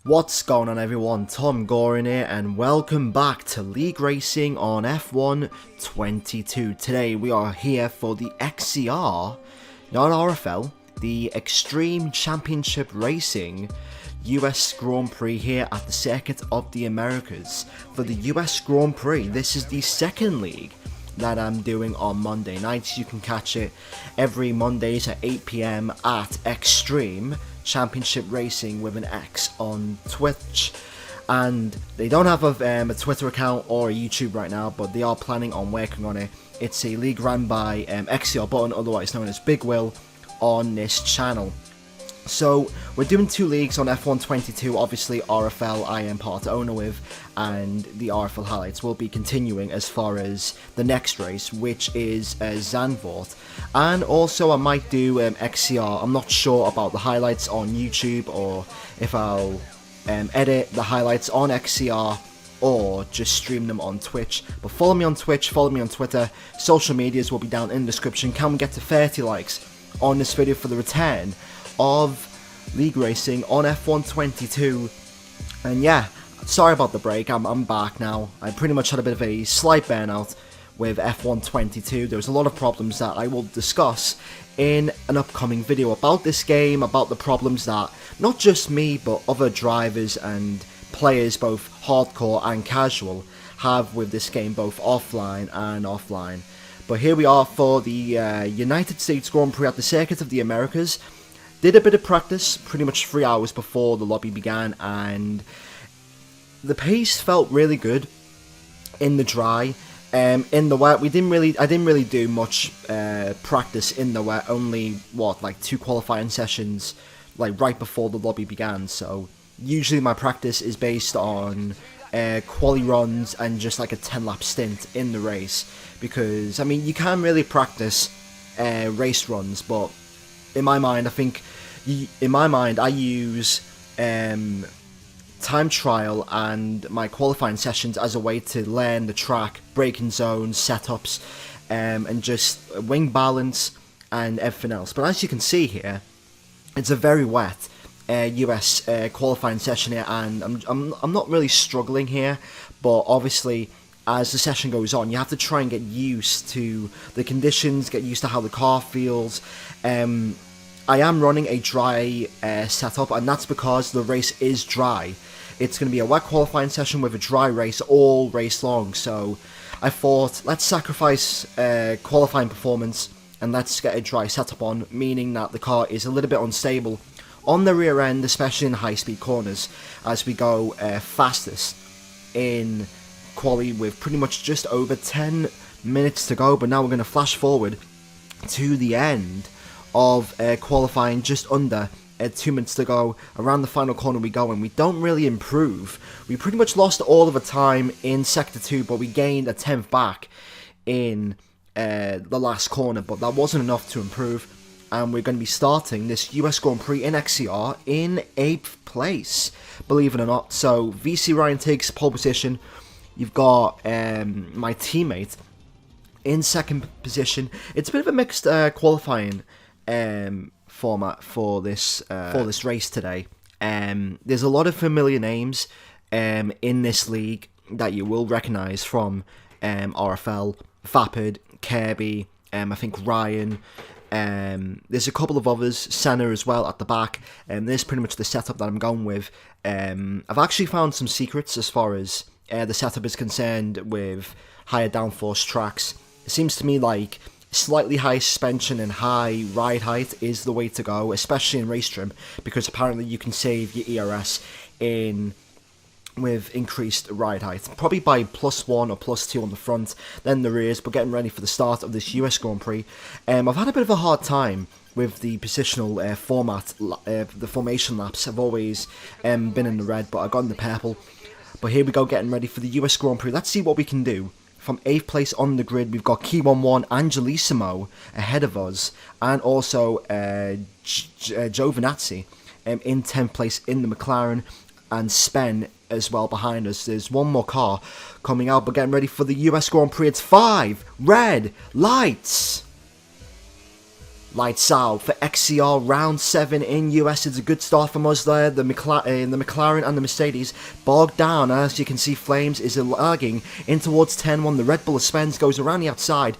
What's going on everyone, TomGorian here and welcome back to League Racing on F1 22. Today we are here for the XCR, not RFL, the Extreme Championship Racing US Grand Prix here at the Circuit of the Americas. For the US Grand Prix, this is the second league that I'm doing on Monday nights. You can catch it every Mondays at 8 PM at Extreme Championship Racing with an X on Twitch, and they don't have a Twitter account or a YouTube right now, but they are planning on working on it. It's a league run by XCR Button, otherwise known as Big Will, on this channel. So we're doing two leagues on F1 22, obviously RFL I am part owner with, and the RFL highlights will be continuing as far as the next race, which is Zandvoort. And also I might do XCR, I'm not sure about the highlights on YouTube, or if I'll edit the highlights on XCR or just stream them on Twitch. But follow me on Twitch, follow me on Twitter, social medias will be down in the description. Can we get to 30 likes on this video for the return of League Racing on F1 22? And yeah, sorry about the break, I'm back now. I pretty much had a bit of a slight burnout with F1 22. There's a lot of problems that I will discuss in an upcoming video about this game, about the problems that not just me but other drivers and players, both hardcore and casual, have with this game, both offline and offline. But here we are for the United States Grand Prix at the Circuit of the Americas. Did a bit of practice pretty much 3 hours before the lobby began, and the pace felt really good in the dry. In the wet, I didn't really do much practice in the wet. Only like 2 qualifying sessions, like right before the lobby began. So usually my practice is based on quali runs and just like a 10-lap stint in the race, because I mean you can really practice race runs, but in my mind, I use time trial and my qualifying sessions as a way to learn the track, braking zones, setups, and just wing balance and everything else. But as you can see here, it's a very wet US qualifying session here, and I'm not really struggling here, but obviously as the session goes on, you have to try and get used to the conditions, get used to how the car feels. I am running a dry setup, and that's because the race is dry. It's going to be a wet qualifying session with a dry race all race long, so I thought let's sacrifice qualifying performance and let's get a dry setup on, meaning that the car is a little bit unstable on the rear end, especially in high speed corners, as we go fastest in quali with pretty much just over 10 minutes to go. But now we're going to flash forward to the end of qualifying, just under 2 minutes to go. Around the final corner we go, and we don't really improve. We pretty much lost all of the time in sector 2, but we gained a 10th back in the last corner, but that wasn't enough to improve. And we're going to be starting this US Grand Prix in XCR in 8th place, believe it or not. So VC Ryan takes pole position. You've got my teammate in 2nd position. It's a bit of a mixed qualifying format for this race today. There's a lot of familiar names in this league that you will recognise from RFL, Vapid, Kirby, I think Ryan. There's a couple of others, Senna as well at the back, and this is pretty much the setup that I'm going with. I've actually found some secrets as far as the setup is concerned with higher downforce tracks. It seems to me like slightly high suspension and high ride height is the way to go, especially in race trim, because apparently you can save your ERS with increased ride height, probably by +1 or +2 on the front, then the rears. But getting ready for the start of this US Grand Prix, I've had a bit of a hard time with the positional format. The formation laps have always been in the red, but I got in the purple. But here we go, getting ready for the US Grand Prix. Let's see what we can do. From 8th place on the grid, we've got Key11 Angelissimo ahead of us, and also Giovinazzi in 10th place in the McLaren, and Spen as well behind us. There's one more car coming out, but getting ready for the US Grand Prix. It's 5 red lights. Lights out for XCR round 7 in US. It's a good start from us there. The McLaren and the Mercedes bogged down. As you can see, Flames is lagging in towards 10-1. The Red Bull of Spence goes around the outside.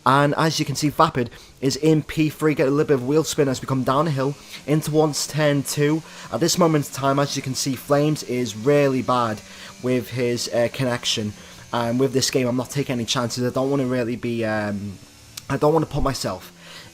And as you can see, Vapid is in P3, get a little bit of wheel spin as we come down a hill in towards 10-2. At this moment in time, as you can see, Flames is really bad with his connection. And with this game, I'm not taking any chances. I don't want to really be... I don't want to put myself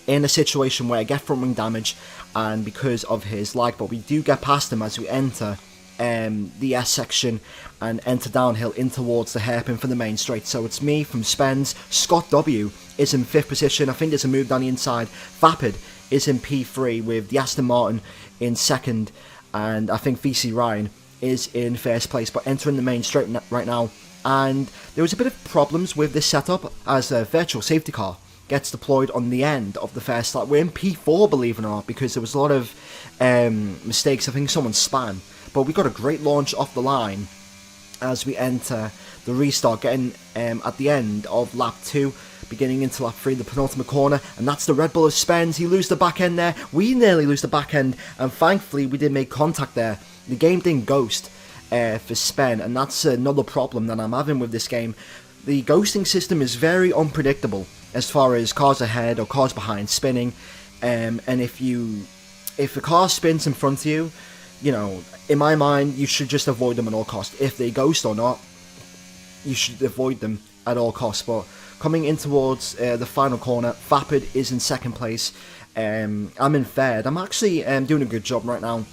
in a situation where I get front wing damage and because of his lag, but we do get past him as we enter the S section and enter downhill in towards the hairpin for the main straight. So it's me from Spence. Scott W is in 5th position. I think there's a move down the inside. Vapid is in P3 with the Aston Martin in 2nd, and I think VC Ryan is in 1st place, but entering the main straight right now. And there was a bit of problems with this setup as a virtual safety car gets deployed on the end of the first lap. We're in P4, believe it or not, because there was a lot of mistakes. I think someone span, but we got a great launch off the line as we enter the restart, getting at the end of lap 2, beginning into lap 3, the penultimate corner, and that's the Red Bull of Spence. He loses the back end there. We nearly lose the back end, and thankfully we did make contact there. The game didn't ghost for Spen, and that's another problem that I'm having with this game. The ghosting system is very unpredictable as far as cars ahead or cars behind spinning, and if a car spins in front of you, you know, in my mind, you should just avoid them at all costs. If they ghost or not, you should avoid them at all costs. But coming in towards the final corner, Vapid is in 2nd place. I'm in 3rd. I'm actually doing a good job right now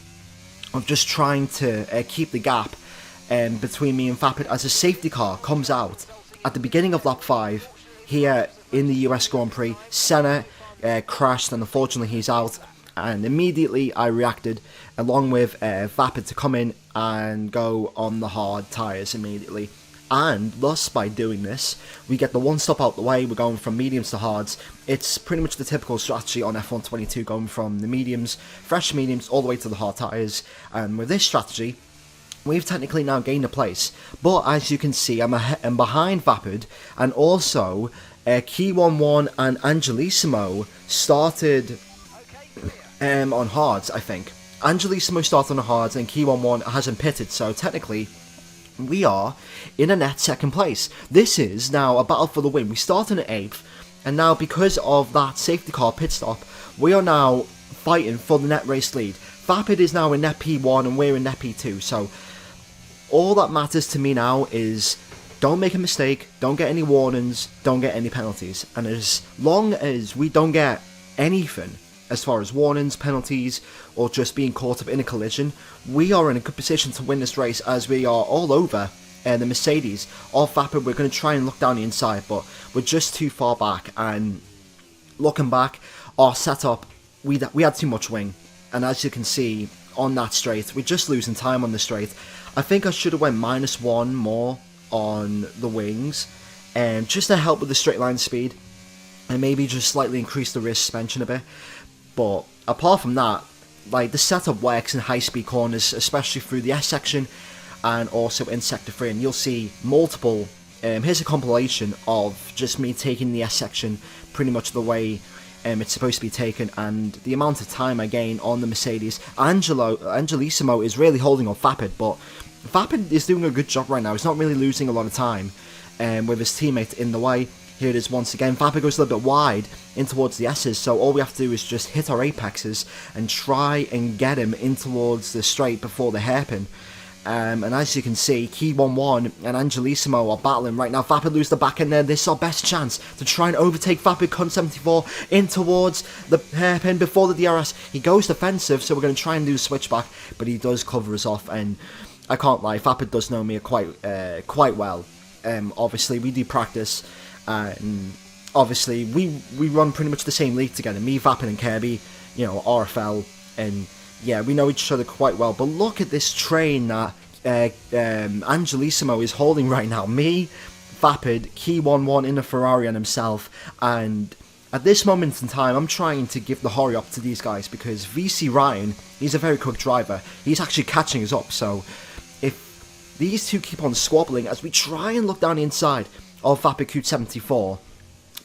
of just trying to keep the gap between me and Vapid as a safety car comes out at the beginning of lap 5 here in the US Grand Prix. Senna crashed, and unfortunately he's out, and immediately I reacted along with Vapid to come in and go on the hard tyres immediately, and thus by doing this we get the one stop out the way. We're going from mediums to hards. It's pretty much the typical strategy on F1 22, going from the mediums, fresh mediums, all the way to the hard tyres. And with this strategy, we've technically now gained a place, but as you can see, I'm behind Vapid, and also Key11 and Angelissimo started on hards. I think Angelissimo started on hards and Key11 hasn't pitted, so technically we are in a net 2nd place. This is now a battle for the win. We started at 8th, and now because of that safety car pit stop, we are now fighting for the net race lead. Vapid is now in net P1 and we're in net P2, so all that matters to me now is don't make a mistake, don't get any warnings, don't get any penalties. And as long as we don't get anything as far as warnings, penalties, or just being caught up in a collision, we are in a good position to win this race, as we are all over the Mercedes. Off Vapid, we're going to try and look down the inside, but we're just too far back. And looking back, our setup, we had too much wing. And as you can see on that straight, we're just losing time on the straight. I think I should have went -1 more on the wings, just to help with the straight line speed, and maybe just slightly increase the rear suspension a bit. But apart from that, like, the setup works in high speed corners, especially through the S section and also in sector 3, and you'll see multiple, here's a compilation of just me taking the S section pretty much the way it's supposed to be taken, and the amount of time I gain on the Mercedes. Angelissimo is really holding on Vapid, but Vapid is doing a good job right now. He's not really losing a lot of time with his teammate in the way. Here it is once again. Vapid goes a little bit wide in towards the S's, so all we have to do is just hit our apexes and try and get him in towards the straight before the hairpin. And as you can see, Key11 and Angelissimo are battling right now. Vapid lose the back end there. This is our best chance to try and overtake Vapid Con 74 in towards the hairpin before the DRS. He goes defensive, so we're going to try and do a switchback, but he does cover us off, and I can't lie, Vapid does know me quite well. Obviously, we do practice, and obviously we run pretty much the same league together. Me, Vapid, and Kirby, you know, RFL, and yeah, we know each other quite well. But look at this train that Angelissimo is holding right now. Me, Vapid, Key11 in a Ferrari on himself, and at this moment in time, I'm trying to give the hurry up to these guys, because VC Ryan, he's a very quick driver. He's actually catching us up, so if these two keep on squabbling as we try and look down the inside of Vapid Q74,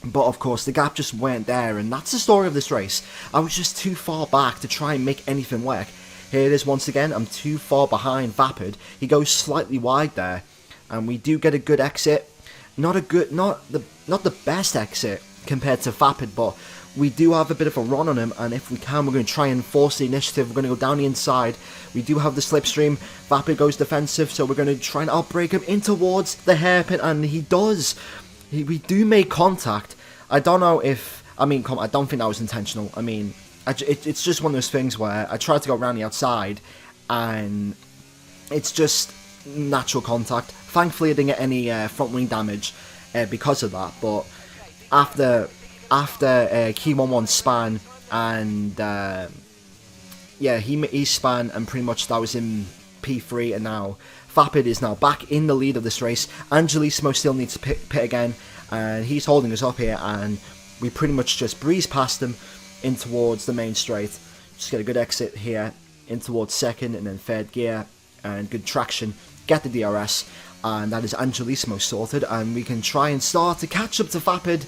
But of course, the gap just weren't there, and that's the story of this race. I was just too far back to try and make anything work. Here it is once again, I'm too far behind Vapid. He goes slightly wide there, and we do get a good exit. Not the best exit compared to Vapid, but we do have a bit of a run on him, and if we can, we're going to try and force the initiative. We're going to go down the inside. We do have the slipstream. Vapid goes defensive, so we're going to try and outbreak him in towards the hairpin, and he does. We do make contact. I don't know if... I don't think that was intentional. I mean, it's just one of those things where I tried to go around the outside, and it's just natural contact. Thankfully, I didn't get any front wing damage because of that, but after Key 1-1 span, and he span, and pretty much that was in P3, and now Vapid is now back in the lead of this race. Angelissimo still needs to pit again, and he's holding us up here, and we pretty much just breeze past him in towards the main straight. Just get a good exit here in towards second and then third gear, and good traction, get the DRS, and that is Angelissimo sorted, and we can try and start to catch up to Vapid.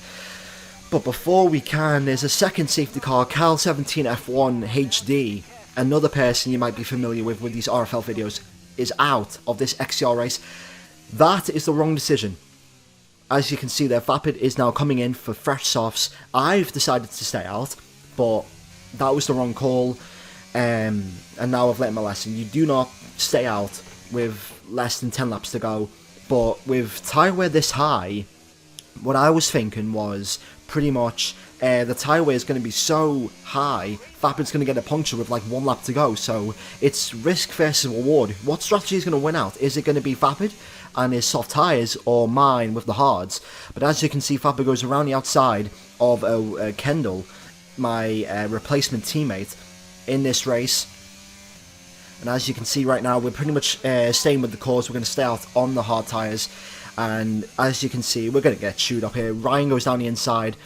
But before we can, there's a second safety car, Cal 17 F1 HD, another person you might be familiar with these RFL videos, is out of this XCR race. That is the wrong decision. As you can see there, Vapid is now coming in for fresh softs. I've decided to stay out, but that was the wrong call, and now I've learned my lesson. You do not stay out with less than 10 laps to go, but with tyre wear this high, what I was thinking was pretty much the tyre wear is going to be so high, Vapid's going to get a puncture with like 1 lap to go, so it's risk versus reward. What strategy is going to win out? Is it going to be Vapid and his soft tyres, or mine with the hards? But as you can see, Vapid goes around the outside of Kendall, my replacement teammate in this race. And as you can see right now, we're pretty much staying with the course. We're going to stay out on the hard tyres. And as you can see, we're going to get chewed up here. Ryan goes down the inside.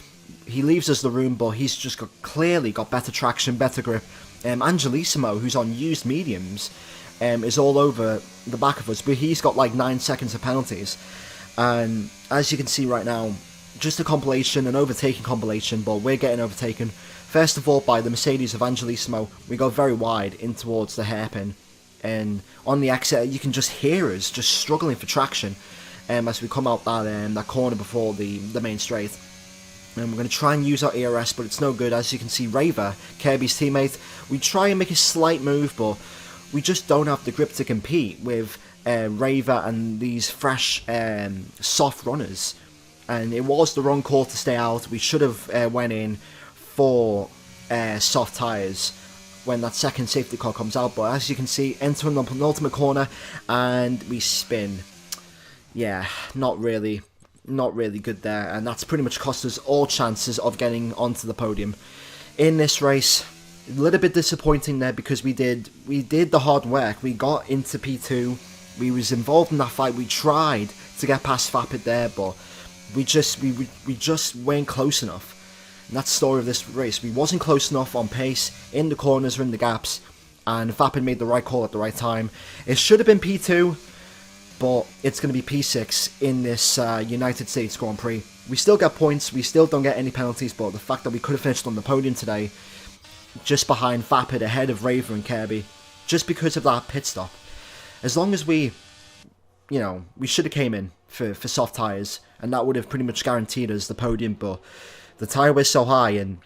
He leaves us the room, but he's just clearly got better traction, better grip. Angelissimo, who's on used mediums, is all over the back of us, but he's got like 9 seconds of penalties. And as you can see right now, just a compilation, an overtaking compilation, but we're getting overtaken. First of all, by the Mercedes of Angelissimo, we go very wide in towards the hairpin, and on the exit, you can just hear us just struggling for traction as we come out that corner before the main straight. And we're going to try and use our ERS, but it's no good. As you can see, Raver, Kirby's teammate, we try and make a slight move, but we just don't have the grip to compete with Raver and these fresh, soft runners. And it was the wrong call to stay out. We should have went in for soft tyres when that second safety car comes out, but as you can see, entering the penultimate corner, and we spin. Yeah, not really good there, and that's pretty much cost us all chances of getting onto the podium in this race. A little bit disappointing there, because we did the hard work. We got into P2, we was involved in that fight, we tried to get past Vapid there, but we just weren't close enough. And that's the story of this race. We wasn't close enough on pace, in the corners or in the gaps, and Vapid made the right call at the right time. It should have been P2, but it's going to be P6 in this United States Grand Prix. We still get points, we still don't get any penalties, but the fact that we could have finished on the podium today, just behind Vapid, ahead of Raver and Kirby, just because of that pit stop. As long as we should have came in for soft tyres, and that would have pretty much guaranteed us the podium, but the tyre was so high, and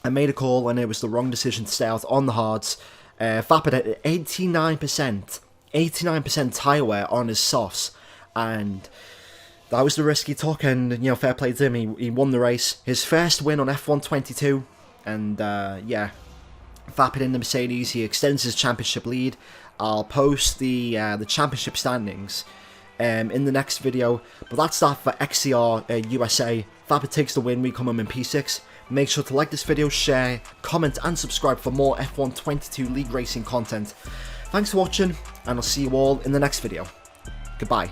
I made a call, and it was the wrong decision to stay out on the hards. Vapid had 89% tyre wear on his softs, and that was the risk he took, and fair play to him. He won the race, his first win on F1 22, and Vapid in the Mercedes, he extends his championship lead. I'll post the championship standings in the next video, but that's that for XCR USA. Vapid takes the win, we come home in P6. Make sure to like this video, share, comment and subscribe for more F1 22 League Racing content. Thanks for watching, and I'll see you all in the next video. Goodbye.